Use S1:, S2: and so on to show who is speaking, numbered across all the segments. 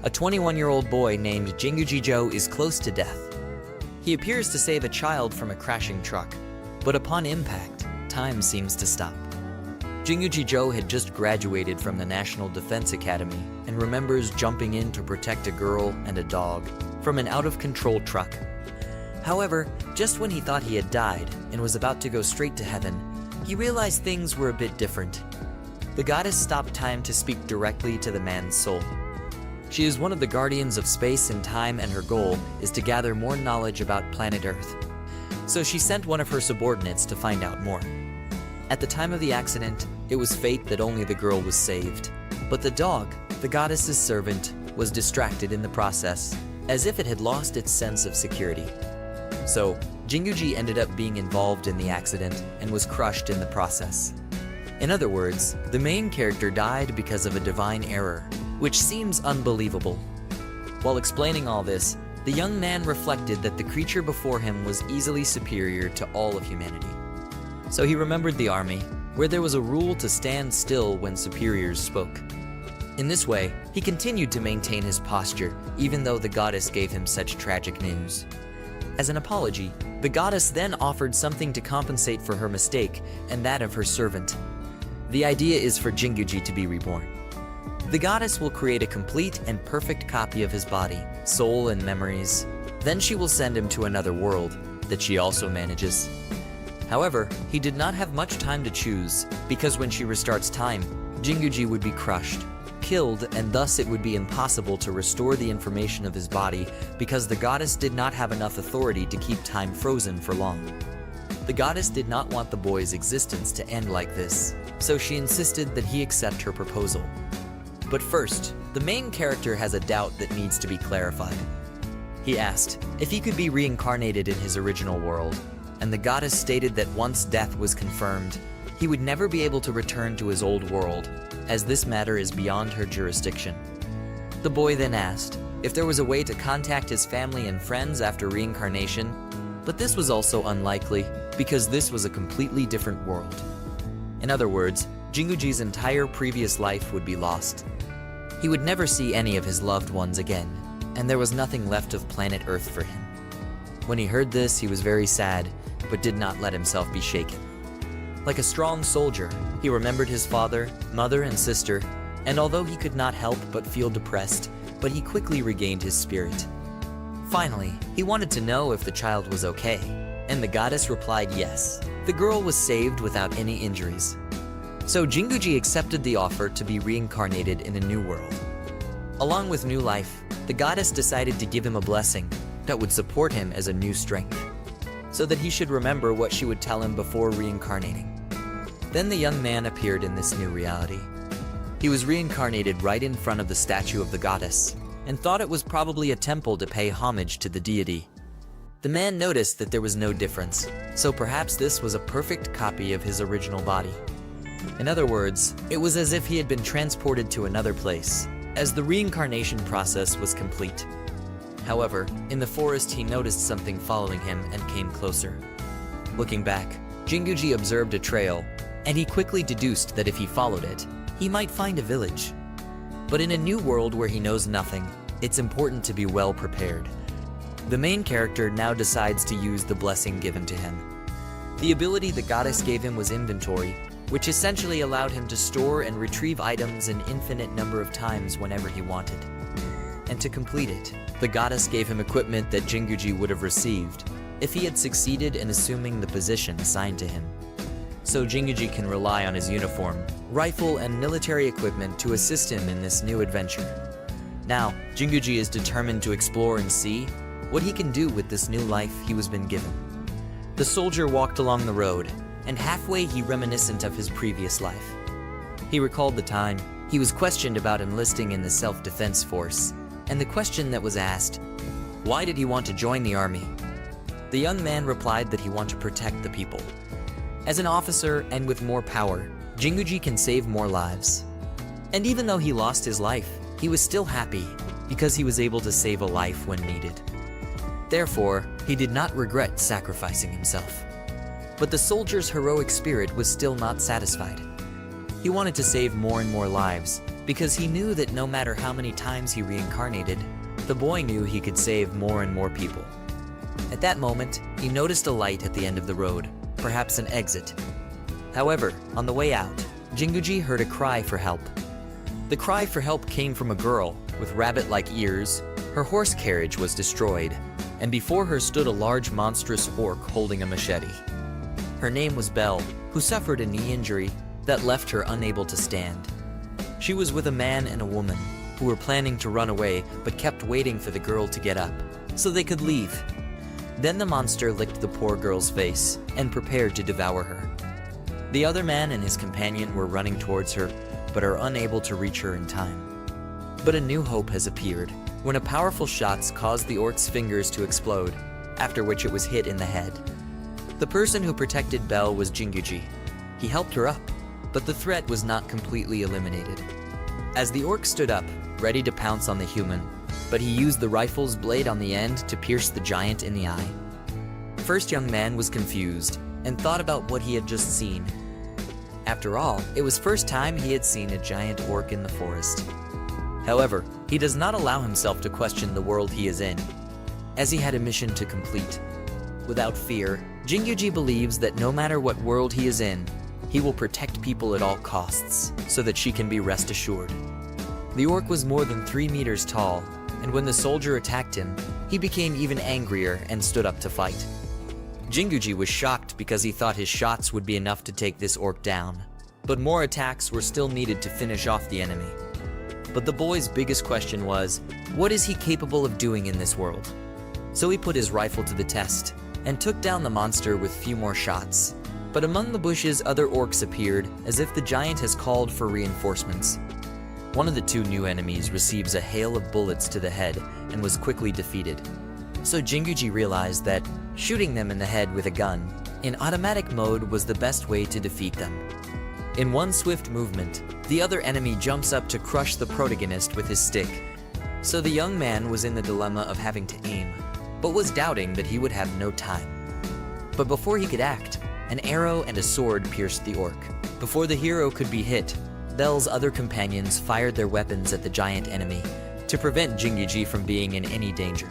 S1: a 21-year-old boy named Jinguji is close to death. He appears to save a child from a crashing truck, but upon impact, time seems to stop. Jinguji had just graduated from the National Defense Academy and remembers jumping in to protect a girl and a dog from an out-of-control truck. However, just when he thought he had died and was about to go straight to heaven, he realized things were a bit different. The goddess stopped time to speak directly to the man's soul. She is one of the guardians of space and time, and her goal is to gather more knowledge about planet Earth. So she sent one of her subordinates to find out more. At the time of the accident, it was fate that only the girl was saved. But the dog, the goddess's servant, was distracted in the process, as if it had lost its sense of security. So, Jinguji ended up being involved in the accident and was crushed in the process. In other words, the main character died because of a divine error, which seems unbelievable. While explaining all this, the young man reflected that the creature before him was easily superior to all of humanity. So he remembered the army, where there was a rule to stand still when superiors spoke. In this way, he continued to maintain his posture, even though the goddess gave him such tragic news. As an apology, the goddess then offered something to compensate for her mistake and that of her servant. The idea is for Jinguji to be reborn. The goddess will create a complete and perfect copy of his body, soul, and memories. Then she will send him to another world that she also manages. However, he did not have much time to choose, because when she restarts time, Jinguji would be crushed, killed, and thus it would be impossible to restore the information of his body because the goddess did not have enough authority to keep time frozen for long. The goddess did not want the boy's existence to end like this, so she insisted that he accept her proposal. But first, the main character has a doubt that needs to be clarified. He asked if he could be reincarnated in his original world, and the goddess stated that once death was confirmed, he would never be able to return to his old world, as this matter is beyond her jurisdiction. The boy then asked if there was a way to contact his family and friends after reincarnation, but this was also unlikely because this was a completely different world. In other words, Jinguji's entire previous life would be lost. He would never see any of his loved ones again, and there was nothing left of planet Earth for him. When he heard this, he was very sad, but did not let himself be shaken. Like a strong soldier, he remembered his father, mother, and sister, and although he could not help but feel depressed, but he quickly regained his spirit. Finally, he wanted to know if the child was okay, and the goddess replied yes. The girl was saved without any injuries. So Jinguji accepted the offer to be reincarnated in a new world. Along with new life, the goddess decided to give him a blessing that would support him as a new strength, so that he should remember what she would tell him before reincarnating. Then the young man appeared in this new reality. He was reincarnated right in front of the statue of the goddess, and thought it was probably a temple to pay homage to the deity. The man noticed that there was no difference, so perhaps this was a perfect copy of his original body. In other words, it was as if he had been transported to another place, as the reincarnation process was complete. However, in the forest he noticed something following him and came closer. Looking back, Jinguji observed a trail, and he quickly deduced that if he followed it, he might find a village. But in a new world where he knows nothing, it's important to be well prepared. The main character now decides to use the blessing given to him. The ability the goddess gave him was inventory, which essentially allowed him to store and retrieve items an infinite number of times whenever he wanted. And to complete it, the goddess gave him equipment that Jinguji would have received if he had succeeded in assuming the position assigned to him. So Jinguji can rely on his uniform, rifle, and military equipment to assist him in this new adventure. Now, Jinguji is determined to explore and see what he can do with this new life he was been given. The soldier walked along the road, and halfway he reminiscent of his previous life. He recalled the time he was questioned about enlisting in the self-defense force, and the question that was asked, why did he want to join the army? The young man replied that he wanted to protect the people. As an officer and with more power, Jinguji can save more lives. And even though he lost his life, he was still happy because he was able to save a life when needed. Therefore, he did not regret sacrificing himself. But the soldier's heroic spirit was still not satisfied. He wanted to save more and more lives, because he knew that no matter how many times he reincarnated, the boy knew he could save more and more people. At that moment, he noticed a light at the end of the road, perhaps an exit. However, on the way out, Jinguji heard a cry for help. The cry for help came from a girl with rabbit-like ears. Her horse carriage was destroyed, and before her stood a large monstrous orc holding a machete. Her name was Belle, who suffered a knee injury that left her unable to stand. She was with a man and a woman who were planning to run away but kept waiting for the girl to get up so they could leave. Then the monster licked the poor girl's face and prepared to devour her. The other man and his companion were running towards her but are unable to reach her in time. But a new hope has appeared when a powerful shot caused the orc's fingers to explode, after which it was hit in the head. The person who protected Belle was Jinguji. He helped her up, but the threat was not completely eliminated. As the orc stood up, ready to pounce on the human, but he used the rifle's blade on the end to pierce the giant in the eye. First young man was confused and thought about what he had just seen. After all, it was first time he had seen a giant orc in the forest. However, he does not allow himself to question the world he is in, as he had a mission to complete. Without fear, Jinguji believes that no matter what world he is in, he will protect people at all costs, so that she can be rest assured. The orc was more than 3 meters tall, and when the soldier attacked him, he became even angrier and stood up to fight. Jinguji was shocked because he thought his shots would be enough to take this orc down, but more attacks were still needed to finish off the enemy. But the boy's biggest question was, what is he capable of doing in this world? So he put his rifle to the test, and took down the monster with few more shots. But among the bushes, other orcs appeared, as if the giant has called for reinforcements. One of the two new enemies receives a hail of bullets to the head and was quickly defeated. So Jinguji realized that shooting them in the head with a gun in automatic mode was the best way to defeat them. In one swift movement, the other enemy jumps up to crush the protagonist with his stick. So the young man was in the dilemma of having to aim, but was doubting that he would have no time. But before he could act, an arrow and a sword pierced the orc. Before the hero could be hit, Belle's other companions fired their weapons at the giant enemy to prevent Jinguji from being in any danger.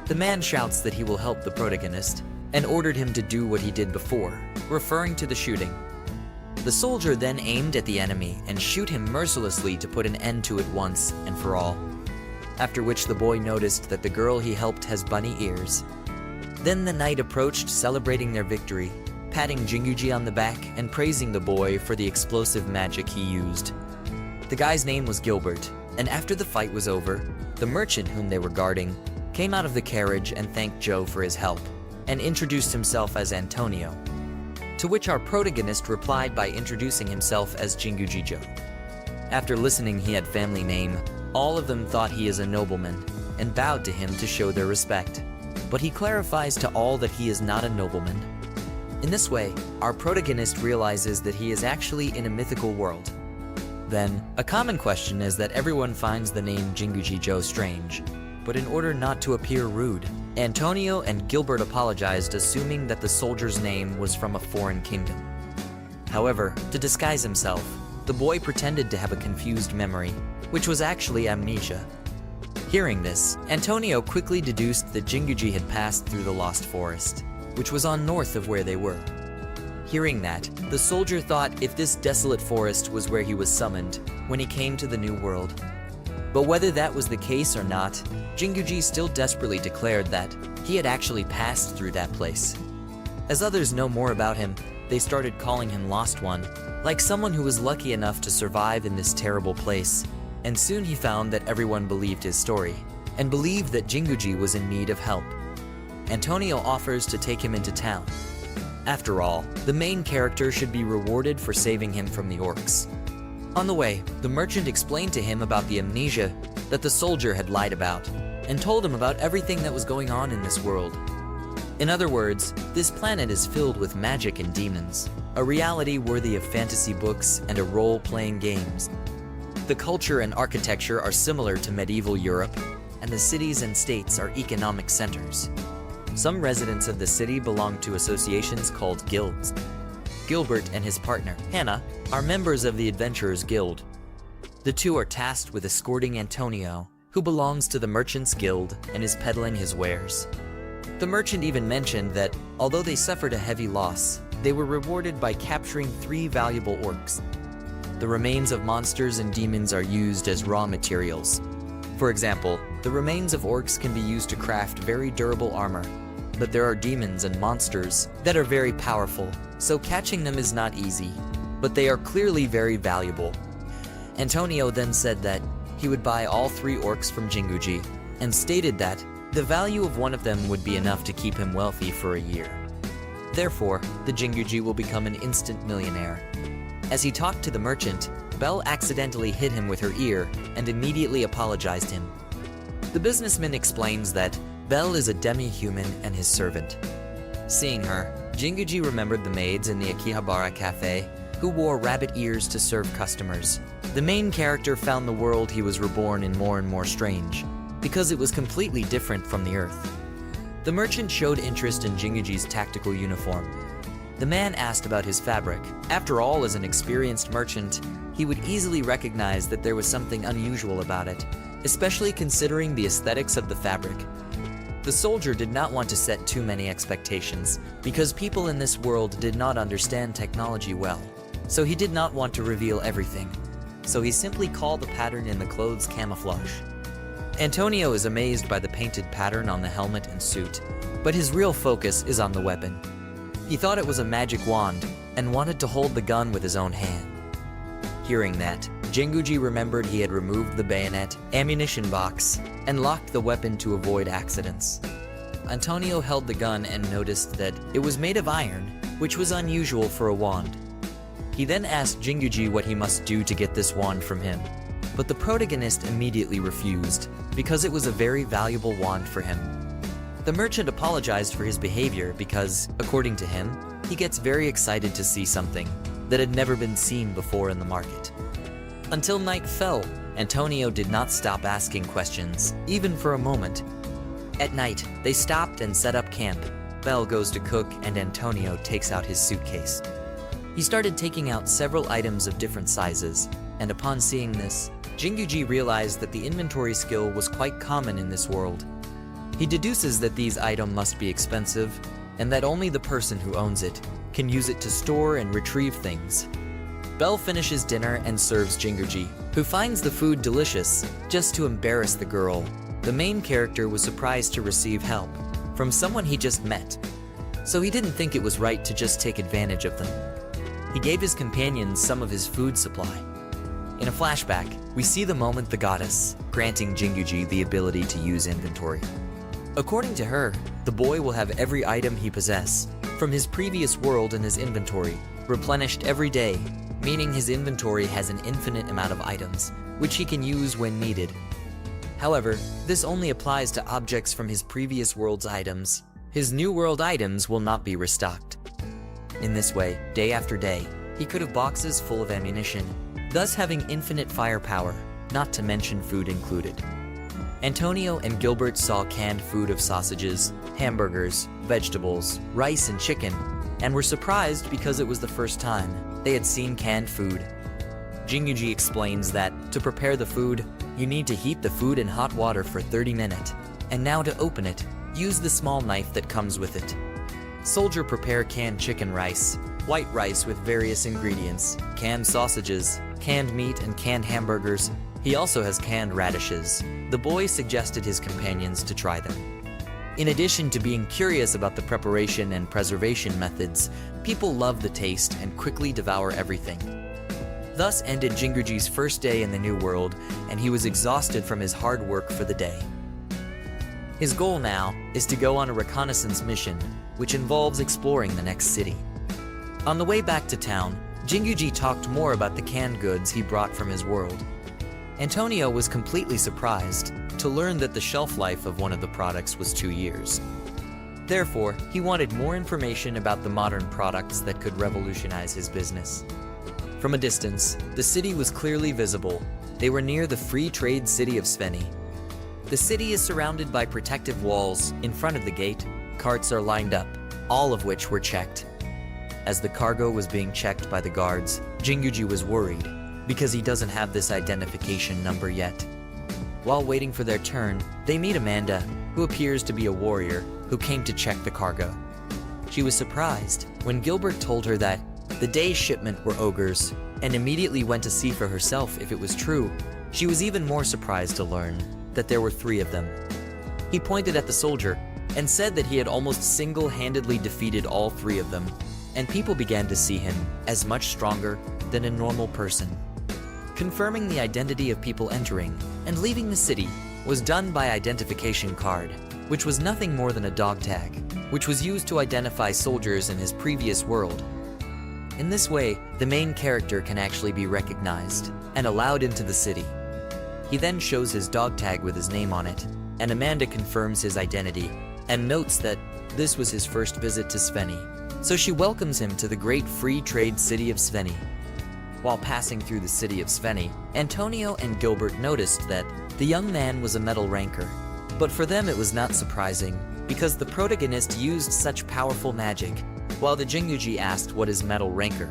S1: The man shouts that he will help the protagonist and ordered him to do what he did before, referring to the shooting. The soldier then aimed at the enemy and shoot him mercilessly to put an end to it once and for all. After which the boy noticed that the girl he helped has bunny ears. Then the knight approached, celebrating their victory, patting Jinguji on the back and praising the boy for the explosive magic he used. The guy's name was Gilbert, and after the fight was over, the merchant whom they were guarding came out of the carriage and thanked Joe for his help, and introduced himself as Antonio. To which our protagonist replied by introducing himself as Jinguji Joe. After listening he had family name, all of them thought he is a nobleman, and bowed to him to show their respect. But he clarifies to all that he is not a nobleman. In this way, our protagonist realizes that he is actually in a mythical world. Then, a common question is that everyone finds the name Jinguji Joe strange, but in order not to appear rude, Antonio and Gilbert apologized, assuming that the soldier's name was from a foreign kingdom. However, to disguise himself, the boy pretended to have a confused memory, which was actually amnesia. Hearing this, Antonio quickly deduced that Jinguji had passed through the Lost Forest, which was on north of where they were. Hearing that, the soldier thought if this desolate forest was where he was summoned when he came to the New World. But whether that was the case or not, Jinguji still desperately declared that he had actually passed through that place. As others know more about him, they started calling him Lost One, like someone who was lucky enough to survive in this terrible place. And soon he found that everyone believed his story, and believed that Jinguji was in need of help. Antonio offers to take him into town. After all, the main character should be rewarded for saving him from the orcs. On the way, the merchant explained to him about the amnesia that the soldier had lied about, and told him about everything that was going on in this world. In other words, this planet is filled with magic and demons, a reality worthy of fantasy books and a role-playing games. The culture and architecture are similar to medieval Europe, and the cities and states are economic centers. Some residents of the city belong to associations called guilds. Gilbert and his partner, Hannah, are members of the Adventurers Guild. The two are tasked with escorting Antonio, who belongs to the Merchants Guild and is peddling his wares. The merchant even mentioned that, although they suffered a heavy loss, they were rewarded by capturing 3 valuable orcs. The remains of monsters and demons are used as raw materials. For example, the remains of orcs can be used to craft very durable armor, but there are demons and monsters that are very powerful, so catching them is not easy, but they are clearly very valuable. Antonio then said that he would buy all 3 orcs from Jinguji, and stated that the value of one of them would be enough to keep him wealthy for a year. Therefore, the Jinguji will become an instant millionaire. As he talked to the merchant, Belle accidentally hit him with her ear and immediately apologized him. The businessman explains that Belle is a demi-human and his servant. Seeing her, Jinguji remembered the maids in the Akihabara cafe who wore rabbit ears to serve customers. The main character found the world he was reborn in more and more strange, because it was completely different from the Earth. The merchant showed interest in Jinguji's tactical uniform. The man asked about his fabric. After all, as an experienced merchant, he would easily recognize that there was something unusual about it, especially considering the aesthetics of the fabric. The soldier did not want to set too many expectations, because people in this world did not understand technology well, so he did not want to reveal everything. So he simply called the pattern in the clothes camouflage. Antonio is amazed by the painted pattern on the helmet and suit, but his real focus is on the weapon. He thought it was a magic wand and wanted to hold the gun with his own hand. Hearing that, Jinguji remembered he had removed the bayonet, ammunition box, and locked the weapon to avoid accidents. Antonio held the gun and noticed that it was made of iron, which was unusual for a wand. He then asked Jinguji what he must do to get this wand from him, but the protagonist immediately refused, because it was a very valuable wand for him. The merchant apologized for his behavior because, according to him, he gets very excited to see something that had never been seen before in the market. Until night fell, Antonio did not stop asking questions, even for a moment. At night, they stopped and set up camp. Belle goes to cook and Antonio takes out his suitcase. He started taking out several items of different sizes, and upon seeing this, Jinguji realized that the inventory skill was quite common in this world. He deduces that these items must be expensive, and that only the person who owns it can use it to store and retrieve things. Belle finishes dinner and serves Jinguji, who finds the food delicious, just to embarrass the girl. The main character was surprised to receive help from someone he just met, so he didn't think it was right to just take advantage of them. He gave his companions some of his food supply. In a flashback, we see the moment the goddess, granting Jinguji the ability to use inventory. According to her, the boy will have every item he possesses from his previous world in his inventory, replenished every day, meaning his inventory has an infinite amount of items, which he can use when needed. However, this only applies to objects from his previous world's items. His new world items will not be restocked. In this way, day after day, he could have boxes full of ammunition, thus having infinite firepower, not to mention food included. Antonio and Gilbert saw canned food of sausages, hamburgers, vegetables, rice and chicken, and were surprised because it was the first time they had seen canned food. Jinguji explains that to prepare the food, you need to heat the food in hot water for 30 minutes, and now to open it, use the small knife that comes with it. Soldier prepare canned chicken rice, white rice with various ingredients, canned sausages, canned meat and canned hamburgers. He also has canned radishes. The boy suggested his companions to try them. In addition to being curious about the preparation and preservation methods, people love the taste and quickly devour everything. Thus ended Jinguji's first day in the new world, and he was exhausted from his hard work for the day. His goal now is to go on a reconnaissance mission, which involves exploring the next city. On the way back to town, Jinguji talked more about the canned goods he brought from his world. Antonio was completely surprised to learn that the shelf life of one of the products was 2 years. Therefore, he wanted more information about the modern products that could revolutionize his business. From a distance, the city was clearly visible. They were near the free trade city of Sveni. The city is surrounded by protective walls. In front of the gate, carts are lined up, all of which were checked. As the cargo was being checked by the guards, Jinguji was worried. because he doesn't have this identification number yet. While waiting for their turn, they meet Amanda, who appears to be a warrior who came to check the cargo. She was surprised when Gilbert told her that the day's shipment were ogres, and immediately went to see for herself if it was true. She was even more surprised to learn that there were 3 of them. He pointed at the soldier and said that he had almost single-handedly defeated all 3 of them, and people began to see him as much stronger than a normal person. Confirming the identity of people entering and leaving the city was done by identification card, which was nothing more than a dog tag, which was used to identify soldiers in his previous world. In this way, the main character can actually be recognized and allowed into the city. He then shows his dog tag with his name on it, and Amanda confirms his identity and notes that this was his first visit to Sveni, so she welcomes him to the great free trade city of Sveni. While passing through the city of Sveni, Antonio and Gilbert noticed that the young man was a metal ranker, but for them it was not surprising because the protagonist used such powerful magic, while the Jinguji asked what is metal ranker.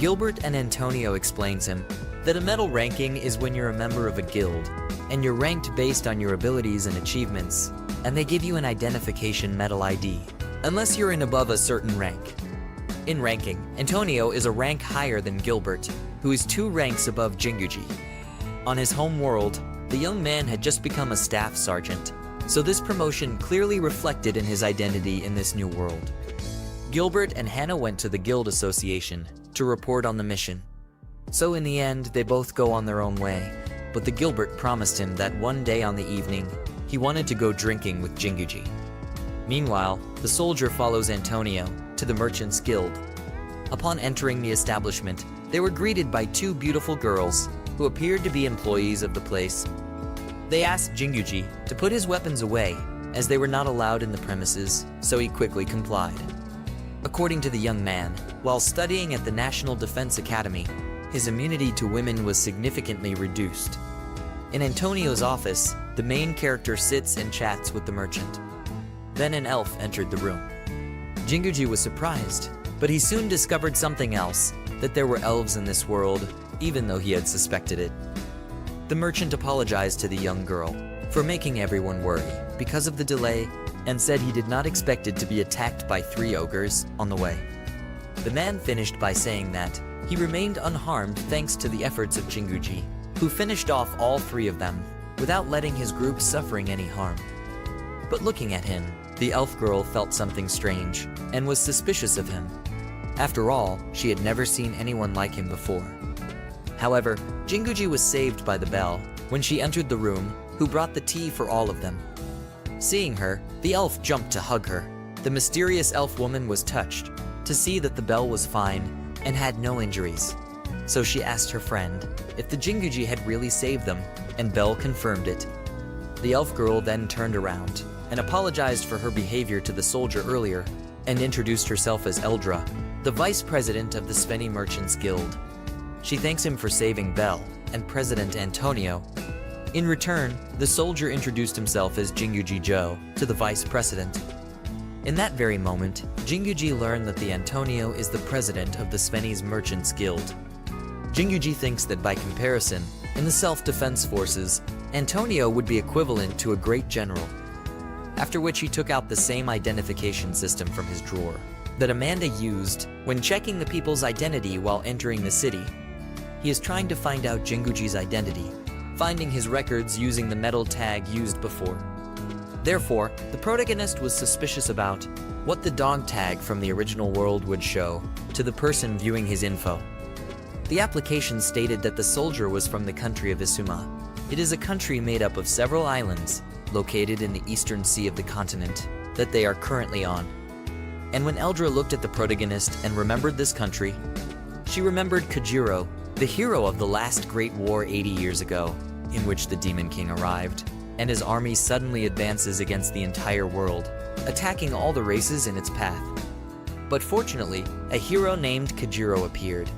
S1: Gilbert and Antonio explains him that a metal ranking is when you're a member of a guild, and you're ranked based on your abilities and achievements, and they give you an identification metal ID, unless you're in above a certain rank. In ranking, Antonio is a rank higher than Gilbert, who is 2 ranks above Jinguji. On his home world, the young man had just become a staff sergeant, so this promotion clearly reflected in his identity in this new world. Gilbert and Hannah went to the guild association to report on the mission. So in the end, they both go on their own way, but the Gilbert promised him that one day on the evening, he wanted to go drinking with Jinguji. Meanwhile, the soldier follows Antonio to the Merchants Guild. Upon entering the establishment, they were greeted by 2 beautiful girls who appeared to be employees of the place. They asked Jinguji to put his weapons away, as they were not allowed in the premises, so he quickly complied. According to the young man, while studying at the National Defense Academy, his immunity to women was significantly reduced. In Antonio's office, the main character sits and chats with the merchant. Then an elf entered the room. Jinguji was surprised, but he soon discovered something else, that there were elves in this world, even though he had suspected it. The merchant apologized to the young girl for making everyone worry because of the delay, and said he did not expect it to be attacked by 3 ogres on the way. The man finished by saying that he remained unharmed thanks to the efforts of Jinguji, who finished off all 3 of them without letting his group suffering any harm. But looking at him, the elf girl felt something strange and was suspicious of him. After all, she had never seen anyone like him before. However, Jinguji was saved by the bell when she entered the room, who brought the tea for all of them. Seeing her, the elf jumped to hug her. The mysterious elf woman was touched to see that the bell was fine and had no injuries. So she asked her friend if the Jinguji had really saved them, and Belle confirmed it. The elf girl then turned around and apologized for her behavior to the soldier earlier, and introduced herself as Eldra, the vice president of the Sveni Merchants Guild. She thanks him for saving Belle and President Antonio. In return, the soldier introduced himself as Jinguji Joe to the vice president. In that very moment, Jinguji learned that the Antonio is the president of the Sveni's Merchants Guild. Jinguji thinks that by comparison, in the self-defense forces, Antonio would be equivalent to a great general. After which he took out the same identification system from his drawer that Amanda used when checking the people's identity while entering the city. He is trying to find out Jinguji's identity, finding his records using the metal tag used before. Therefore, the protagonist was suspicious about what the dog tag from the original world would show to the person viewing his info. The application stated that the soldier was from the country of Isuma. It is a country made up of several islands located in the eastern sea of the continent that they are currently on. And when Eldra looked at the protagonist and remembered this country, she remembered Kajiro, the hero of the last great war 80 years ago, in which the Demon King arrived, and his army suddenly advances against the entire world, attacking all the races in its path. But fortunately, a hero named Kajiro appeared.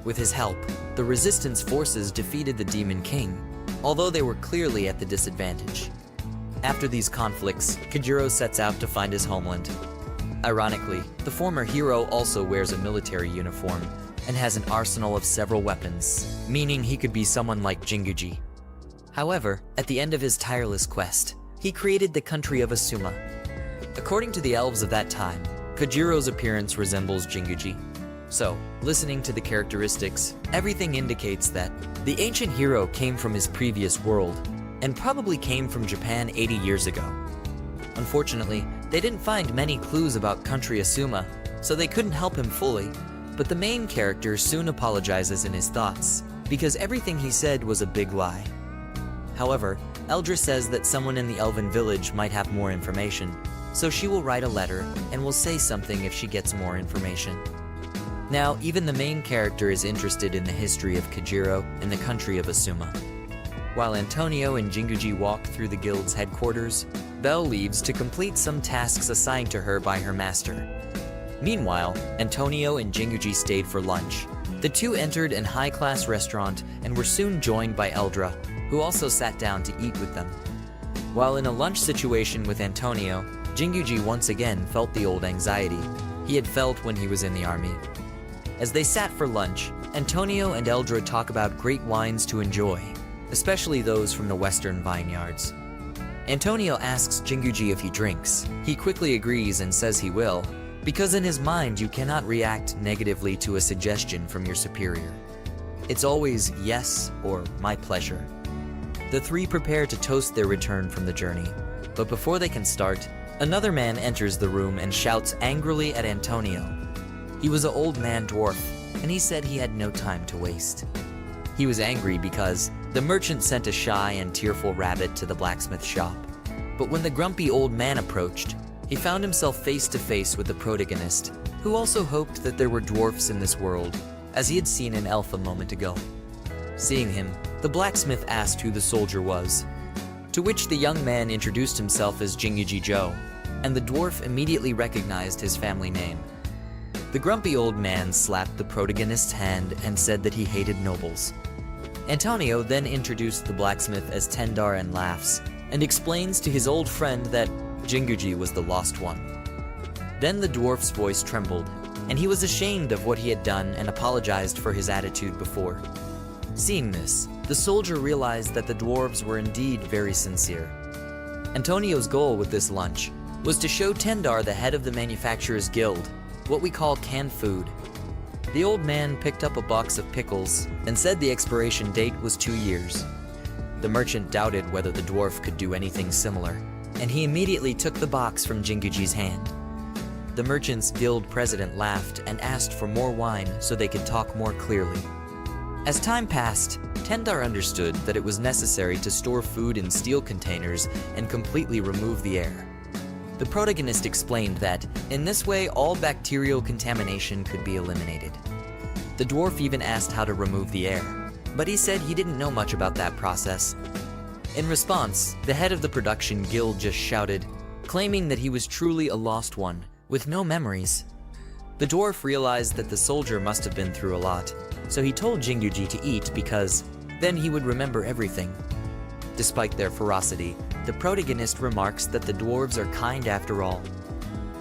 S1: With his help, the resistance forces defeated the Demon King, although they were clearly at the disadvantage. After these conflicts, Kajiro sets out to find his homeland. Ironically, the former hero also wears a military uniform, and has an arsenal of several weapons, meaning he could be someone like Jinguji. However, at the end of his tireless quest, he created the country of Asuma. According to the elves of that time, Kojiro's appearance resembles Jinguji. So, listening to the characteristics, everything indicates that the ancient hero came from his previous world, and probably came from Japan 80 years ago. Unfortunately, they didn't find many clues about country Asuma, so they couldn't help him fully, but the main character soon apologizes in his thoughts, because everything he said was a big lie. However, Eldra says that someone in the elven village might have more information, so she will write a letter and will say something if she gets more information. Now, even the main character is interested in the history of Kojiro and the country of Asuma. While Antonio and Jinguji walk through the guild's headquarters, Belle leaves to complete some tasks assigned to her by her master. Meanwhile, Antonio and Jinguji stayed for lunch. The two entered an high-class restaurant and were soon joined by Eldra, who also sat down to eat with them. While in a lunch situation with Antonio, Jinguji once again felt the old anxiety he had felt when he was in the army. As they sat for lunch, Antonio and Eldra talk about great wines to enjoy, especially those from the western vineyards. Antonio asks Jinguji if he drinks. He quickly agrees and says he will, because in his mind you cannot react negatively to a suggestion from your superior. It's always yes or my pleasure. The three prepare to toast their return from the journey, but before they can start, another man enters the room and shouts angrily at Antonio. He was an old man dwarf, and he said he had no time to waste. He was angry because the merchant sent a shy and tearful rabbit to the blacksmith shop. But when the grumpy old man approached, he found himself face to face with the protagonist, who also hoped that there were dwarfs in this world, as he had seen an elf a moment ago. Seeing him, the blacksmith asked who the soldier was, to which the young man introduced himself as Jinguji Joe, and the dwarf immediately recognized his family name. The grumpy old man slapped the protagonist's hand and said that he hated nobles. Antonio then introduced the blacksmith as Tendar and laughs, and explains to his old friend that Jinguji was the lost one. Then the dwarf's voice trembled, and he was ashamed of what he had done and apologized for his attitude before. Seeing this, the soldier realized that the dwarves were indeed very sincere. Antonio's goal with this lunch was to show Tendar the head of the manufacturer's guild what we call canned food. The old man picked up a box of pickles and said the expiration date was 2 years. The merchant doubted whether the dwarf could do anything similar, and he immediately took the box from Jinguji's hand. The merchant's guild president laughed and asked for more wine so they could talk more clearly. As time passed, Tendar understood that it was necessary to store food in steel containers and completely remove the air. The protagonist explained that, in this way, all bacterial contamination could be eliminated. The dwarf even asked how to remove the air, but he said he didn't know much about that process. In response, the head of the production guild just shouted, claiming that he was truly a lost one, with no memories. The dwarf realized that the soldier must have been through a lot, so he told Jinguji to eat because then he would remember everything. Despite their ferocity, the protagonist remarks that the dwarves are kind after all.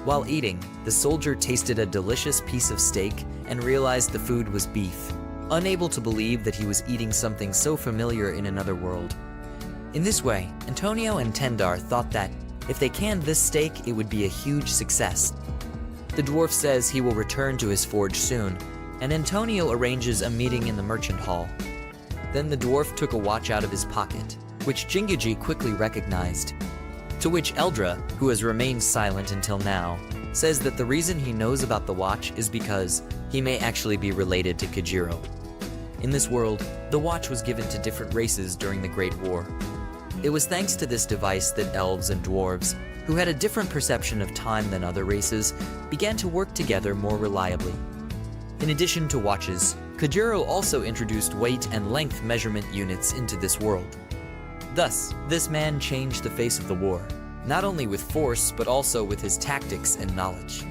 S1: While eating, the soldier tasted a delicious piece of steak and realized the food was beef, unable to believe that he was eating something so familiar in another world. In this way, Antonio and Tendar thought that if they canned this steak, it would be a huge success. The dwarf says he will return to his forge soon, and Antonio arranges a meeting in the merchant hall. Then the dwarf took a watch out of his pocket, which Jinguji quickly recognized. To which Eldra, who has remained silent until now, says that the reason he knows about the watch is because he may actually be related to Kojiro. In this world, the watch was given to different races during the Great War. It was thanks to this device that elves and dwarves, who had a different perception of time than other races, began to work together more reliably. In addition to watches, Kojiro also introduced weight and length measurement units into this world. Thus, this man changed the face of the war, not only with force but also with his tactics and knowledge.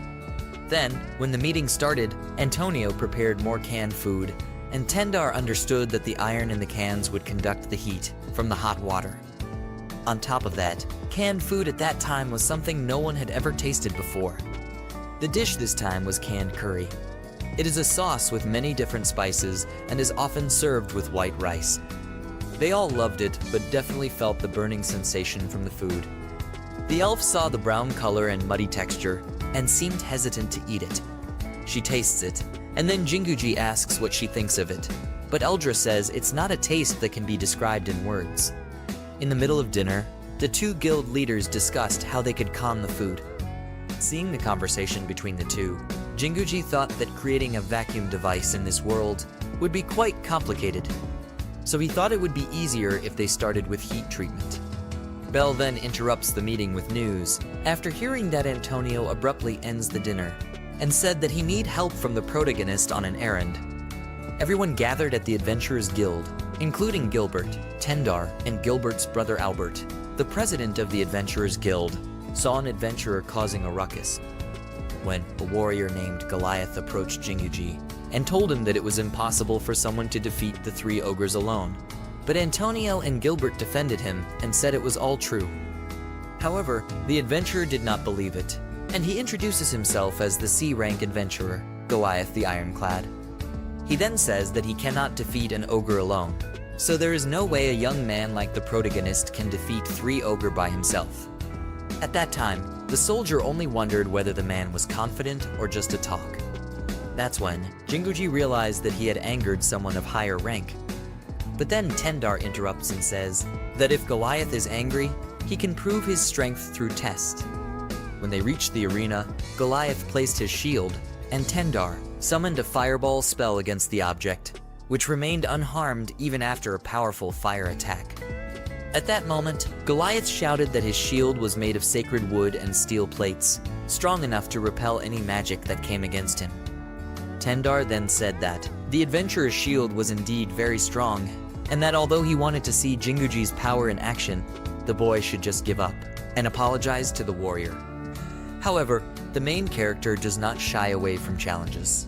S1: Then, when the meeting started, Antonio prepared more canned food, and Tendar understood that the iron in the cans would conduct the heat from the hot water. On top of that, canned food at that time was something no one had ever tasted before. The dish this time was canned curry. It is a sauce with many different spices and is often served with white rice. They all loved it, but definitely felt the burning sensation from the food. The elf saw the brown color and muddy texture and seemed hesitant to eat it. She tastes it, and then Jinguji asks what she thinks of it, but Eldra says it's not a taste that can be described in words. In the middle of dinner, the two guild leaders discussed how they could calm the food. Seeing the conversation between the two, Jinguji thought that creating a vacuum device in this world would be quite complicated, so he thought it would be easier if they started with heat treatment. Belle then interrupts the meeting with news after hearing that Antonio abruptly ends the dinner and said that he need help from the protagonist on an errand. Everyone gathered at the Adventurers Guild, including Gilbert, Tendar, and Gilbert's brother Albert. The president of the Adventurers Guild saw an adventurer causing a ruckus when a warrior named Goliath approached Jinguji and told him that it was impossible for someone to defeat the three ogres alone. But Antonio and Gilbert defended him and said it was all true. However, the adventurer did not believe it, and he introduces himself as the C-rank adventurer, Goliath the Ironclad. He then says that he cannot defeat an ogre alone, so there is no way a young man like the protagonist can defeat 3 ogre by himself. At that time, the soldier only wondered whether the man was confident or just a talk. That's when Jinguji realized that he had angered someone of higher rank. But then Tendar interrupts and says that if Goliath is angry, he can prove his strength through test. When they reached the arena, Goliath placed his shield, and Tendar summoned a fireball spell against the object, which remained unharmed even after a powerful fire attack. At that moment, Goliath shouted that his shield was made of sacred wood and steel plates, strong enough to repel any magic that came against him. Tendar then said that the adventurer's shield was indeed very strong, and that although he wanted to see Jinguji's power in action, the boy should just give up and apologize to the warrior. However, the main character does not shy away from challenges.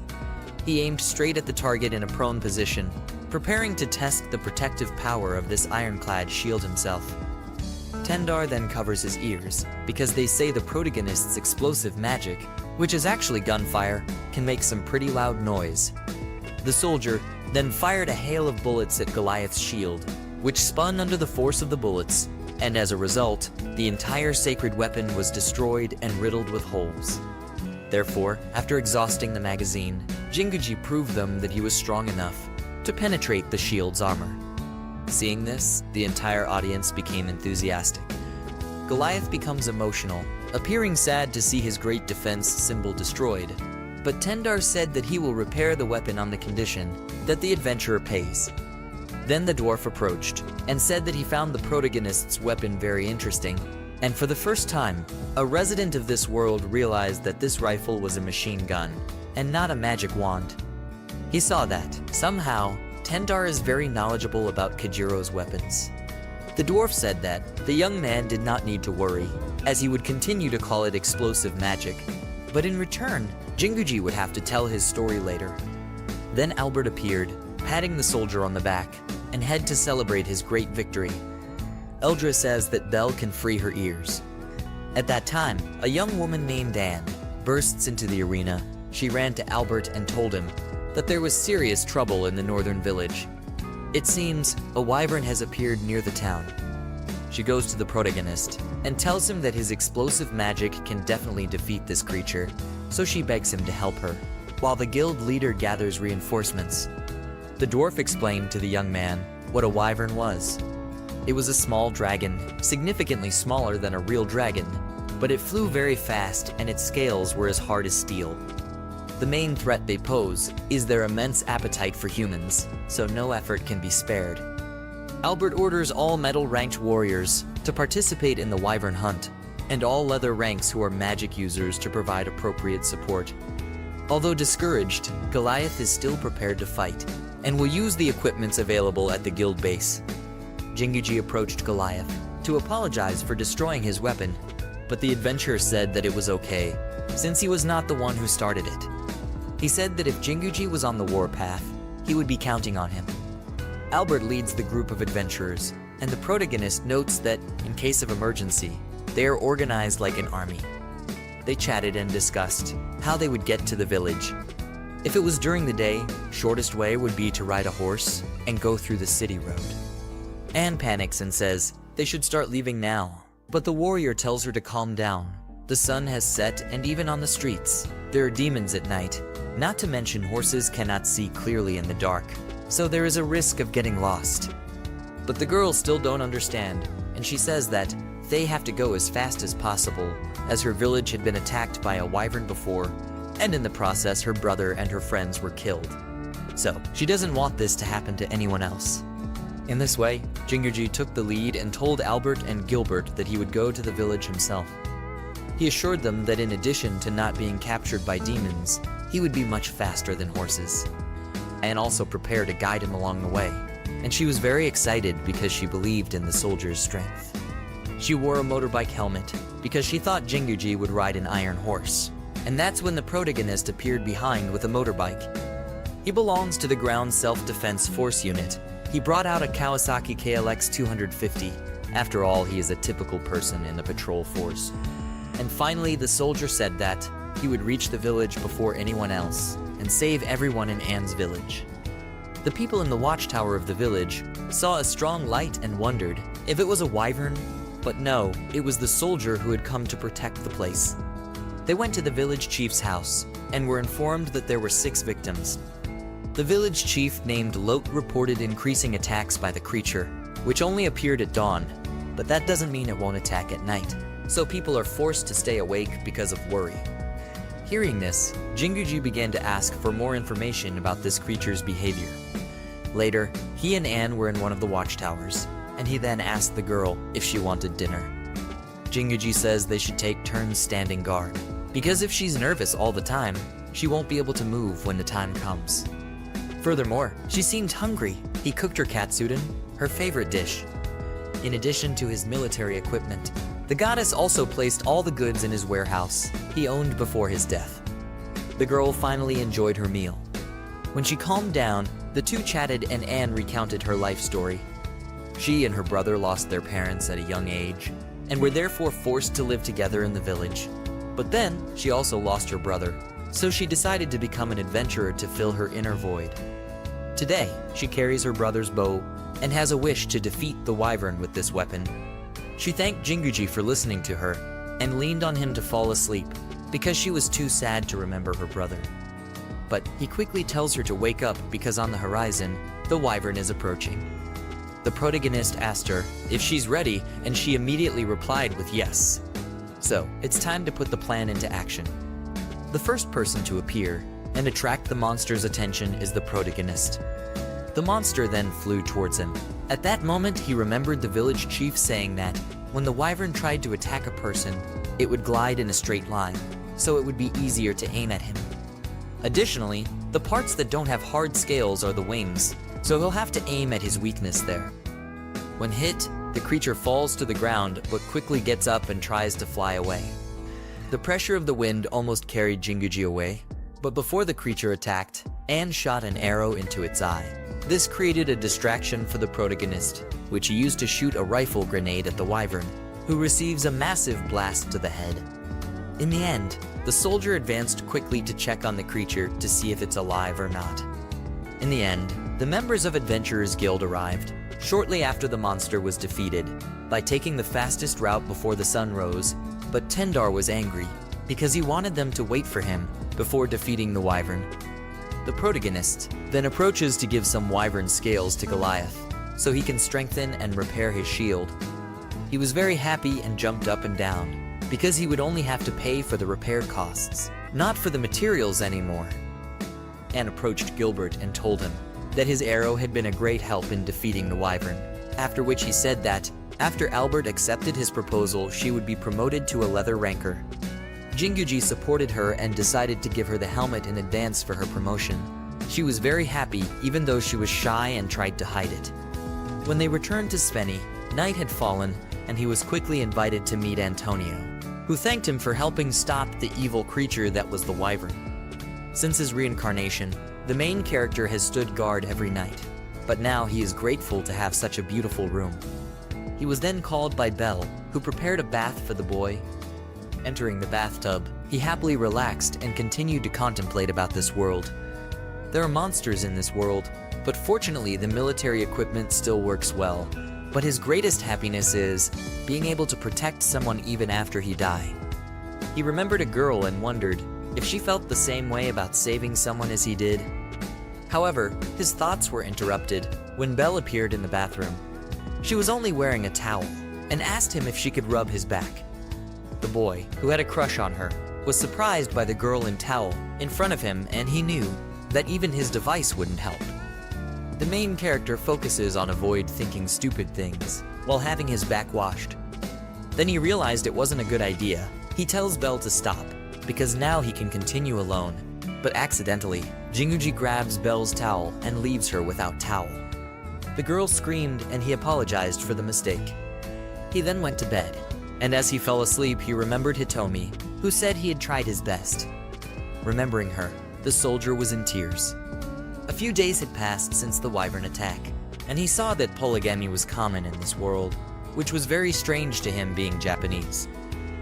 S1: He aimed straight at the target in a prone position, preparing to test the protective power of this ironclad shield himself. Tendar then covers his ears, because they say the protagonist's explosive magic, which is actually gunfire, can make some pretty loud noise. The soldier then fired a hail of bullets at Goliath's shield, which spun under the force of the bullets, and as a result, the entire sacred weapon was destroyed and riddled with holes. Therefore, after exhausting the magazine, Jinguji proved them that he was strong enough to penetrate the shield's armor. Seeing this, the entire audience became enthusiastic. Goliath becomes emotional, appearing sad to see his great defense symbol destroyed, but Tendar said that he will repair the weapon on the condition that the adventurer pays. Then the dwarf approached and said that he found the protagonist's weapon very interesting, and for the first time, a resident of this world realized that this rifle was a machine gun and not a magic wand. He saw that, somehow, Tendar is very knowledgeable about Kajiro's weapons. The dwarf said that the young man did not need to worry, as he would continue to call it explosive magic, but in return, Jinguji would have to tell his story later. Then Albert appeared, patting the soldier on the back, and head to celebrate his great victory. Eldra says that Belle can free her ears. At that time, a young woman named Anne bursts into the arena. She ran to Albert and told him that there was serious trouble in the northern village. It seems a wyvern has appeared near the town. She goes to the protagonist and tells him that his explosive magic can definitely defeat this creature, so she begs him to help her, while the guild leader gathers reinforcements. The dwarf explained to the young man what a wyvern was. It was a small dragon, significantly smaller than a real dragon, but it flew very fast and its scales were as hard as steel. The main threat they pose is their immense appetite for humans, so no effort can be spared. Albert orders all metal-ranked warriors to participate in the wyvern hunt, and all leather ranks who are magic users to provide appropriate support. Although discouraged, Goliath is still prepared to fight, and will use the equipments available at the guild base. Jinguji approached Goliath to apologize for destroying his weapon, but the adventurer said that it was okay, since he was not the one who started it. He said that if Jinguji was on the warpath, he would be counting on him. Albert leads the group of adventurers, and the protagonist notes that, in case of emergency, they are organized like an army. They chatted and discussed how they would get to the village. If it was during the day, shortest way would be to ride a horse and go through the city road. Anne panics and says they should start leaving now, but the warrior tells her to calm down. The sun has set, and even on the streets, there are demons at night. Not to mention horses cannot see clearly in the dark, so there is a risk of getting lost. But the girls still don't understand, and she says that they have to go as fast as possible, as her village had been attacked by a wyvern before, and in the process her brother and her friends were killed. So she doesn't want this to happen to anyone else. In this way, Jinguji took the lead and told Albert and Gilbert that he would go to the village himself. He assured them that in addition to not being captured by demons, he would be much faster than horses, and also prepare to guide him along the way. And she was very excited because she believed in the soldier's strength. She wore a motorbike helmet because she thought Jinguji would ride an iron horse, and that's when the protagonist appeared behind with a motorbike. He belongs to the Ground Self-Defense Force Unit. He brought out a Kawasaki KLX 250. After all, he is a typical person in the patrol force. And finally, the soldier said that he would reach the village before anyone else and save everyone in Anne's village. The people in the watchtower of the village saw a strong light and wondered if it was a wyvern, but no, it was the soldier who had come to protect the place. They went to the village chief's house and were informed that there were 6 victims. The village chief named Lot reported increasing attacks by the creature, which only appeared at dawn, but that doesn't mean it won't attack at night, so people are forced to stay awake because of worry. Hearing this, Jinguji began to ask for more information about this creature's behavior. Later, he and Anne were in one of the watchtowers, and he then asked the girl if she wanted dinner. Jinguji says they should take turns standing guard, because if she's nervous all the time, she won't be able to move when the time comes. Furthermore, she seemed hungry. He cooked her katsudon, her favorite dish. In addition to his military equipment, the goddess also placed all the goods in his warehouse he owned before his death. The girl finally enjoyed her meal. When she calmed down, the two chatted and Anne recounted her life story. She and her brother lost their parents at a young age and were therefore forced to live together in the village. But then, she also lost her brother, so she decided to become an adventurer to fill her inner void. Today, she carries her brother's bow and has a wish to defeat the wyvern with this weapon. She thanked Jinguji for listening to her and leaned on him to fall asleep because she was too sad to remember her brother. But he quickly tells her to wake up because on the horizon, the wyvern is approaching. The protagonist asked her if she's ready, and she immediately replied with yes. So, it's time to put the plan into action. The first person to appear and attract the monster's attention is the protagonist. The monster then flew towards him. At that moment, he remembered the village chief saying that when the wyvern tried to attack a person, it would glide in a straight line, so it would be easier to aim at him. Additionally, the parts that don't have hard scales are the wings, so he'll have to aim at his weakness there. When hit, the creature falls to the ground but quickly gets up and tries to fly away. The pressure of the wind almost carried Jinguji away, but before the creature attacked, Anne shot an arrow into its eye. This created a distraction for the protagonist, which he used to shoot a rifle grenade at the wyvern, who receives a massive blast to the head. In the end, the soldier advanced quickly to check on the creature to see if it's alive or not. In the end, the members of Adventurers Guild arrived, shortly after the monster was defeated, by taking the fastest route before the sun rose, but Tendar was angry because he wanted them to wait for him before defeating the wyvern. The protagonist then approaches to give some wyvern scales to Goliath, so he can strengthen and repair his shield. He was very happy and jumped up and down, because he would only have to pay for the repair costs, not for the materials anymore. Anne approached Gilbert and told him that his arrow had been a great help in defeating the wyvern, after which he said that after Albert accepted his proposal, she would be promoted to a leather ranker. Jinguji supported her and decided to give her the helmet in advance for her promotion. She was very happy, even though she was shy and tried to hide it. When they returned to Svenny, night had fallen, and he was quickly invited to meet Antonio, who thanked him for helping stop the evil creature that was the wyvern. Since his reincarnation, the main character has stood guard every night, but now he is grateful to have such a beautiful room. He was then called by Belle, who prepared a bath for the boy. Entering the bathtub, he happily relaxed and continued to contemplate about this world, There are monsters in this world, but fortunately the military equipment still works well. But his greatest happiness is being able to protect someone even after he died. He remembered a girl and wondered if she felt the same way about saving someone as he did. However, his thoughts were interrupted when Belle appeared in the bathroom. She was only wearing a towel and asked him if she could rub his back. The boy, who had a crush on her, was surprised by the girl in towel in front of him, and he knew that even his device wouldn't help. The main character focuses on avoid thinking stupid things while having his back washed. Then he realized it wasn't a good idea. He tells Belle to stop because now he can continue alone, but accidentally, Jinguji grabs Belle's towel and leaves her without towel. The girl screamed and he apologized for the mistake. He then went to bed, and as he fell asleep he remembered Hitomi, who said he had tried his best. Remembering her, the soldier was in tears. A few days had passed since the wyvern attack, and he saw that polygamy was common in this world, which was very strange to him being Japanese.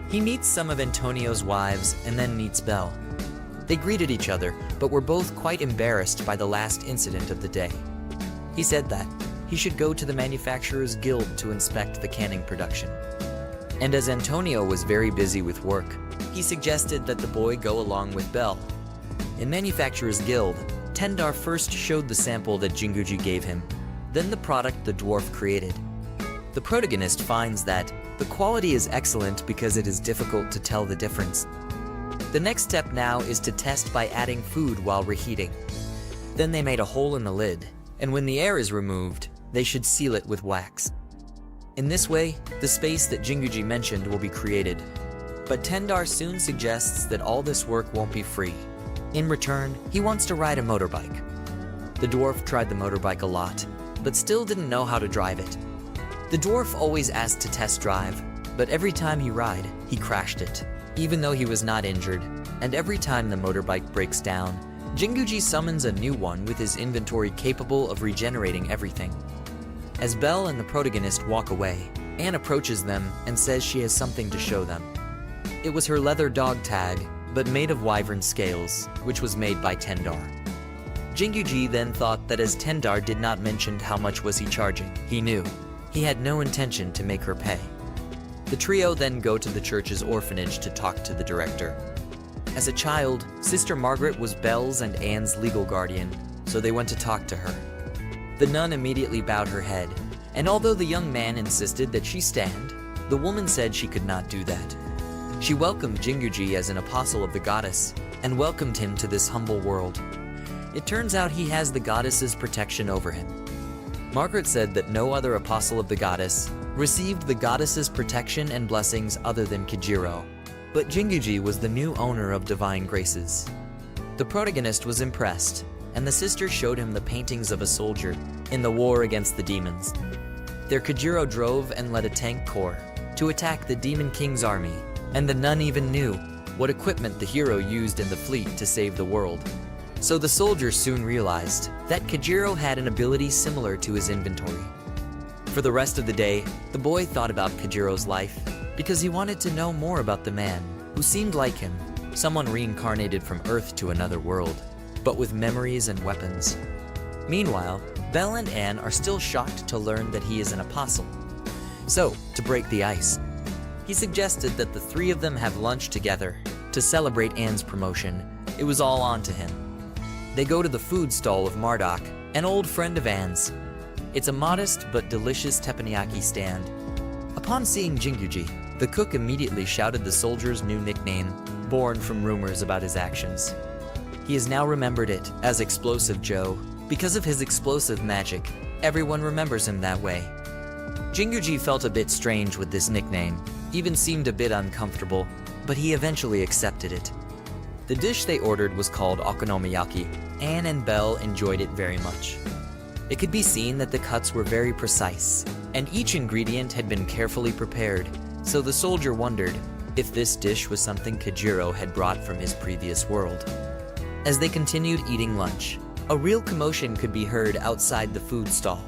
S1: He meets some of Antonio's wives and then meets Belle. They greeted each other, but were both quite embarrassed by the last incident of the day. He said that he should go to the Manufacturers Guild to inspect the canning production. And as Antonio was very busy with work, he suggested that the boy go along with Belle. In Manufacturers Guild, Tendar first showed the sample that Jinguji gave him, then the product the dwarf created. The protagonist finds that the quality is excellent because it is difficult to tell the difference. The next step now is to test by adding food while reheating. Then they made a hole in the lid, and when the air is removed, they should seal it with wax. In this way, the space that Jinguji mentioned will be created. But Tendar soon suggests that all this work won't be free. In return, he wants to ride a motorbike. The dwarf tried the motorbike a lot, but still didn't know how to drive it. The dwarf always asked to test drive, but every time he ride, he crashed it, even though he was not injured, and every time the motorbike breaks down, Jinguji summons a new one with his inventory capable of regenerating everything. As Belle and the protagonist walk away, Anne approaches them and says she has something to show them. It was her leather dog tag, but made of wyvern scales, which was made by Tendar. Jinguji then thought that as Tendar did not mention how much was he charging, he knew he had no intention to make her pay. The trio then go to the church's orphanage to talk to the director. As a child, Sister Margaret was Belle's and Anne's legal guardian, so they went to talk to her. The nun immediately bowed her head, and although the young man insisted that she stand, the woman said she could not do that. She welcomed Jinguji as an apostle of the goddess, and welcomed him to this humble world. It turns out he has the goddess's protection over him. Margaret said that no other apostle of the goddess received the goddess's protection and blessings other than Kijiro, but Jinguji was the new owner of divine graces. The protagonist was impressed, and the sister showed him the paintings of a soldier in the war against the demons. Their Kijiro drove and led a tank corps to attack the Demon King's army, and the nun even knew what equipment the hero used in the fleet to save the world. So the soldier soon realized that Kijiro had an ability similar to his inventory. For the rest of the day, the boy thought about Kijiro's life because he wanted to know more about the man who seemed like him, someone reincarnated from Earth to another world, but with memories and weapons. Meanwhile, Belle and Anne are still shocked to learn that he is an apostle. So, to break the ice, he suggested that the three of them have lunch together to celebrate Anne's promotion. It was all on to him. They go to the food stall of Marduk, an old friend of Anne's. It's a modest but delicious teppanyaki stand. Upon seeing Jinguji, the cook immediately shouted the soldier's new nickname, born from rumors about his actions. He has now remembered it as Explosive Joe. Because of his explosive magic, everyone remembers him that way. Jinguji felt a bit strange with this nickname, even seemed a bit uncomfortable, but he eventually accepted it. The dish they ordered was called okonomiyaki. Anne and Belle enjoyed it very much. It could be seen that the cuts were very precise, and each ingredient had been carefully prepared, so the soldier wondered if this dish was something Kijiro had brought from his previous world. As they continued eating lunch, a real commotion could be heard outside the food stall.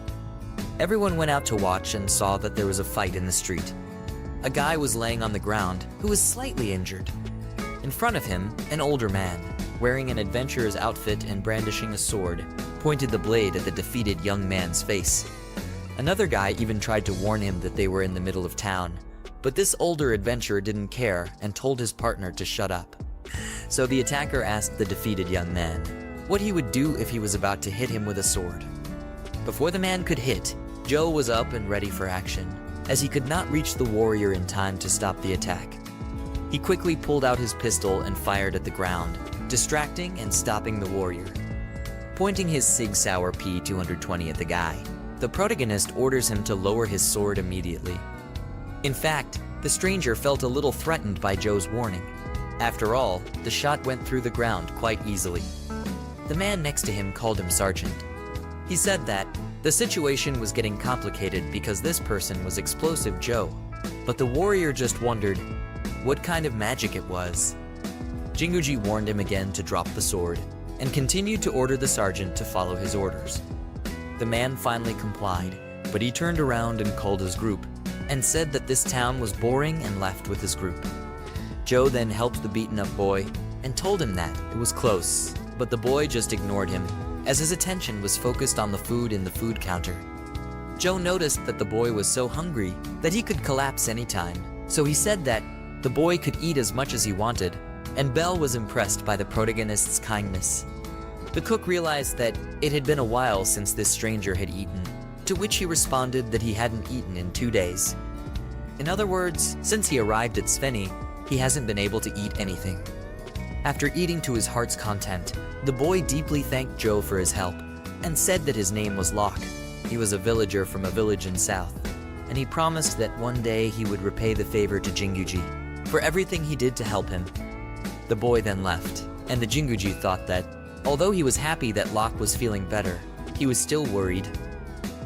S1: Everyone went out to watch and saw that there was a fight in the street. A guy was laying on the ground who was slightly injured. In front of him, an older man. wearing an adventurer's outfit and brandishing a sword, pointed the blade at the defeated young man's face. Another guy even tried to warn him that they were in the middle of town, but this older adventurer didn't care and told his partner to shut up. So the attacker asked the defeated young man what he would do if he was about to hit him with a sword. Before the man could hit, Joe was up and ready for action, as he could not reach the warrior in time to stop the attack. He quickly pulled out his pistol and fired at the ground, distracting and stopping the warrior. Pointing his Sig Sauer P220 at the guy, the protagonist orders him to lower his sword immediately. In fact, the stranger felt a little threatened by Joe's warning. After all, the shot went through the ground quite easily. The man next to him called him Sergeant. He said that the situation was getting complicated because this person was Explosive Joe, but the warrior just wondered what kind of magic it was. Jinguji warned him again to drop the sword and continued to order the sergeant to follow his orders. The man finally complied, but he turned around and called his group and said that this town was boring and left with his group. Joe then helped the beaten-up boy and told him that it was close, but the boy just ignored him as his attention was focused on the food in the food counter. Joe noticed that the boy was so hungry that he could collapse anytime, so he said that the boy could eat as much as he wanted, and Belle was impressed by the protagonist's kindness. The cook realized that it had been a while since this stranger had eaten, to which he responded that he hadn't eaten in 2 days. In other words, since he arrived at Sveni, he hasn't been able to eat anything. After eating to his heart's content, the boy deeply thanked Joe for his help and said that his name was Locke. He was a villager from a village in south, and he promised that one day he would repay the favor to Jinguji for everything he did to help him. The boy then left, and the Jinguji thought that, although he was happy that Locke was feeling better, he was still worried.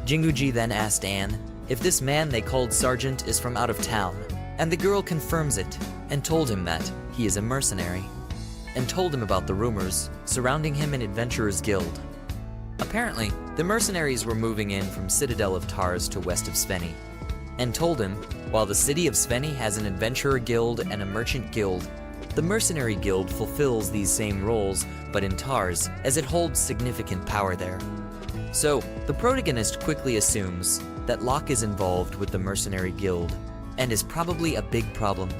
S1: Jinguji then asked Anne if this man they called Sergeant is from out of town, and the girl confirms it and told him that he is a mercenary, and told him about the rumors surrounding him in Adventurers Guild. Apparently, the mercenaries were moving in from Citadel of Tars to west of Sveni, and told him, while the city of Sveni has an Adventurer Guild and a Merchant Guild, the Mercenary Guild fulfills these same roles, but in Tars, as it holds significant power there. So, the protagonist quickly assumes that Locke is involved with the Mercenary Guild, and is probably a big problem.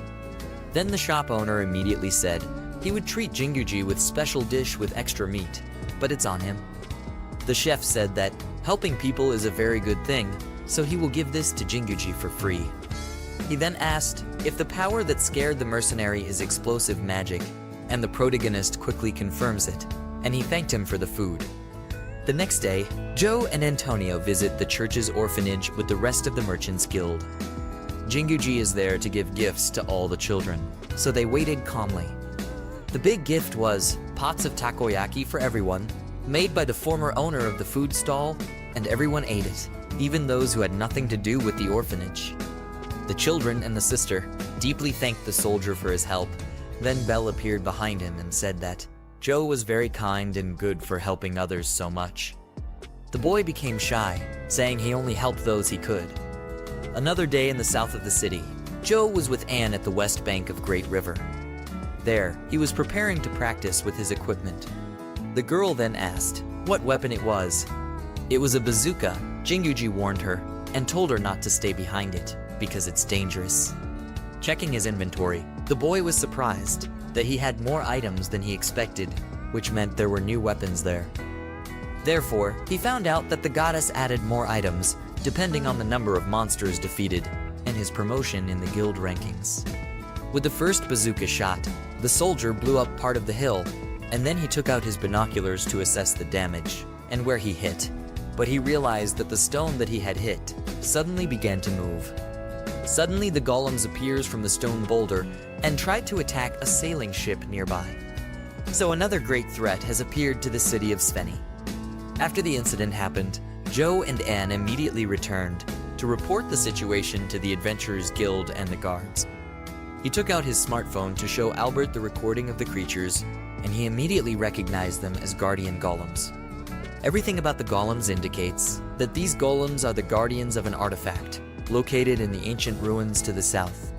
S1: Then the shop owner immediately said he would treat Jinguji with special dish with extra meat, but it's on him. The chef said that helping people is a very good thing, so he will give this to Jinguji for free. He then asked if the power that scared the mercenary is explosive magic, and the protagonist quickly confirms it, and he thanked him for the food. The next day, Joe and Antonio visit the church's orphanage with the rest of the Merchants Guild. Jinguji is there to give gifts to all the children, so they waited calmly. The big gift was pots of takoyaki for everyone, made by the former owner of the food stall, and everyone ate it, even those who had nothing to do with the orphanage. The children and the sister deeply thanked the soldier for his help. Then Belle appeared behind him and said that Joe was very kind and good for helping others so much. The boy became shy, saying he only helped those he could. Another day in the south of the city, Joe was with Anne at the west bank of Great River. There, he was preparing to practice with his equipment. The girl then asked what weapon it was. It was a bazooka. Jinguji warned her and told her not to stay behind it because it's dangerous. Checking his inventory, the boy was surprised that he had more items than he expected, which meant there were new weapons there. Therefore, he found out that the goddess added more items depending on the number of monsters defeated and his promotion in the guild rankings. With the first bazooka shot, the soldier blew up part of the hill, and then he took out his binoculars to assess the damage and where he hit. But he realized that the stone that he had hit suddenly began to move. Suddenly, the golems appears from the stone boulder and tried to attack a sailing ship nearby. So another great threat has appeared to the city of Sveni. After the incident happened, Joe and Anne immediately returned to report the situation to the Adventurers Guild and the guards. He took out his smartphone to show Albert the recording of the creatures, and he immediately recognized them as guardian golems. Everything about the golems indicates that these golems are the guardians of an artifact located in the ancient ruins to the south.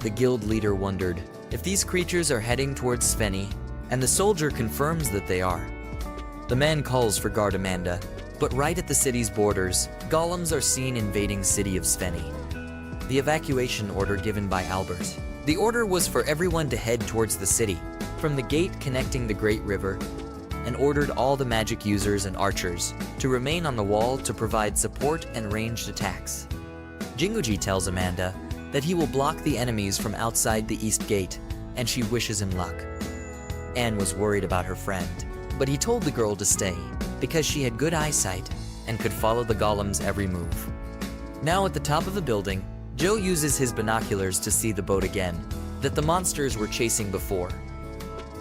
S1: The guild leader wondered if these creatures are heading towards Sveni, and the soldier confirms that they are. The man calls for guard Amanda, but right at the city's borders, golems are seen invading city of Sveni. The evacuation order given by Albert. The order was for everyone to head towards the city, from the gate connecting the Great River, and ordered all the magic users and archers to remain on the wall to provide support and ranged attacks. Jinguji tells Amanda that he will block the enemies from outside the east gate, and she wishes him luck. Anne was worried about her friend, but he told the girl to stay because she had good eyesight and could follow the golem's every move. Now at the top of the building, Joe uses his binoculars to see the boat again that the monsters were chasing before.